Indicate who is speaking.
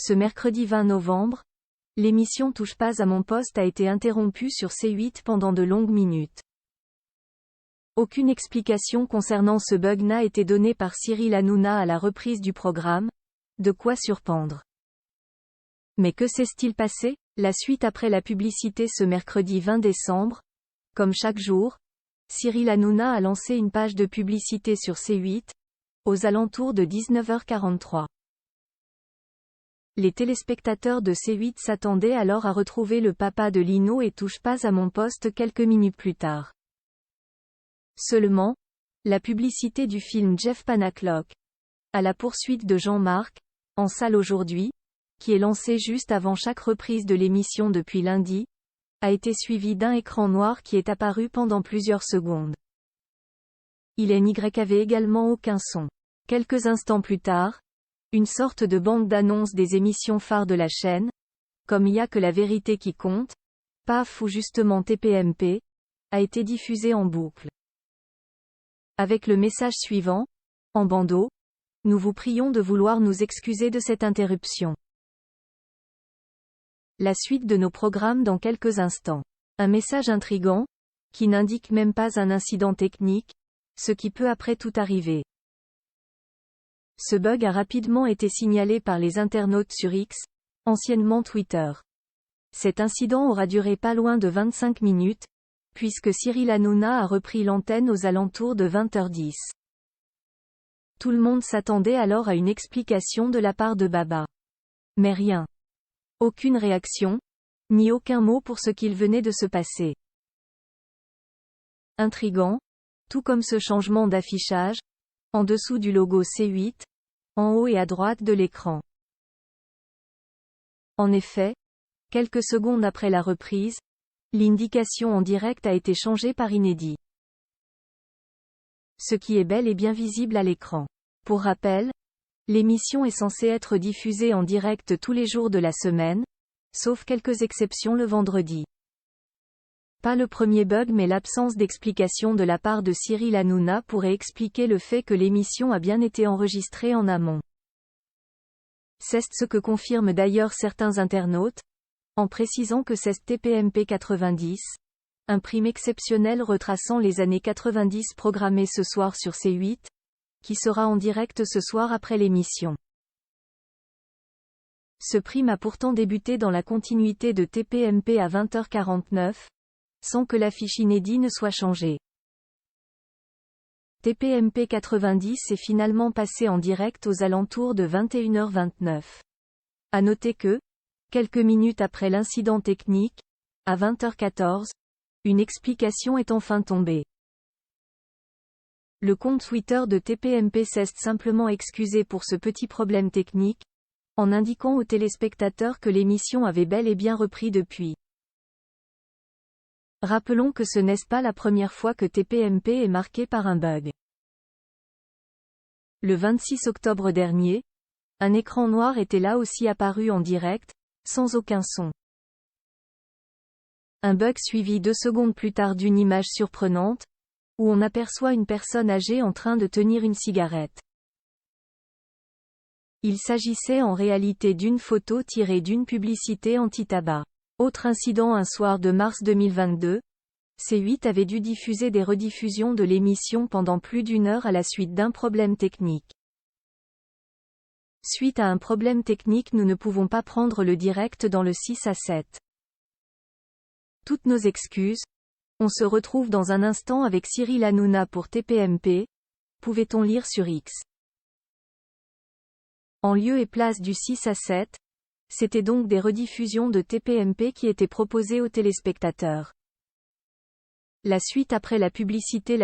Speaker 1: Ce mercredi 20 novembre, l'émission Touche pas à mon poste a été interrompue sur C8 pendant de longues minutes. Aucune explication concernant ce bug n'a été donnée par Cyril Hanouna à la reprise du programme, de quoi surprendre. Mais que s'est-il passé? La suite après la publicité ce mercredi 20 décembre. Comme chaque jour, Cyril Hanouna a lancé une page de publicité sur C8, aux alentours de 19h43. Les téléspectateurs de C8 s'attendaient alors à retrouver le papa de Lino et Touche pas à mon poste quelques minutes plus tard. Seulement, la publicité du film Jeff Panaclock, à la poursuite de Jean-Marc, en salle aujourd'hui, qui est lancé juste avant chaque reprise de l'émission depuis lundi, a été suivie d'un écran noir qui est apparu pendant plusieurs secondes. Il n'y avait également aucun son. Quelques instants plus tard, une sorte de bande d'annonces des émissions phares de la chaîne, comme Y a que la vérité qui compte, PAF ou justement TPMP, a été diffusée en boucle. Avec le message suivant, en bandeau, nous vous prions de vouloir nous excuser de cette interruption. La suite de nos programmes dans quelques instants. Un message intrigant, qui n'indique même pas un incident technique, ce qui peut après tout arriver. Ce bug a rapidement été signalé par les internautes sur X, anciennement Twitter. Cet incident aura duré pas loin de 25 minutes, puisque Cyril Hanouna a repris l'antenne aux alentours de 20h10. Tout le monde s'attendait alors à une explication de la part de Baba. Mais rien. Aucune réaction, ni aucun mot pour ce qu'il venait de se passer. Intrigant, tout comme ce changement d'affichage, en dessous du logo C8, en haut et à droite de l'écran. En effet, quelques secondes après la reprise, l'indication en direct a été changée par inédit. Ce qui est bel et bien visible à l'écran. Pour rappel, l'émission est censée être diffusée en direct tous les jours de la semaine, sauf quelques exceptions le vendredi. Pas le premier bug mais l'absence d'explication de la part de Cyril Hanouna pourrait expliquer le fait que l'émission a bien été enregistrée en amont. C'est ce que confirment d'ailleurs certains internautes, en précisant que c'est TPMP 90, un prime exceptionnel retraçant les années 90 programmé ce soir sur C8, qui sera en direct ce soir après l'émission. Ce prime a pourtant débuté dans la continuité de TPMP à 20h49, sans que l'affiche inédit ne soit changée. TPMP 90 est finalement passé en direct aux alentours de 21h29. À noter que, quelques minutes après l'incident technique, à 20h14, une explication est enfin tombée. Le compte Twitter de TPMP s'est simplement excusé pour ce petit problème technique, en indiquant aux téléspectateurs que l'émission avait bel et bien repris depuis. Rappelons que ce n'est pas la première fois que TPMP est marqué par un bug. Le 26 octobre dernier, un écran noir était là aussi apparu en direct, sans aucun son. Un bug suivi 2 secondes plus tard d'une image surprenante, où on aperçoit une personne âgée en train de tenir une cigarette. Il s'agissait en réalité d'une photo tirée d'une publicité anti-tabac. Autre incident un soir de mars 2022, C8 avait dû diffuser des rediffusions de l'émission pendant plus d'une heure à la suite d'un problème technique. Suite à un problème technique nous ne pouvons pas prendre le direct dans le 6 à 7. Toutes nos excuses. On se retrouve dans un instant avec Cyril Hanouna pour TPMP, pouvait-on lire sur X. En lieu et place du 6 à 7, c'était donc des rediffusions de TPMP qui étaient proposées aux téléspectateurs. La suite après la publicité.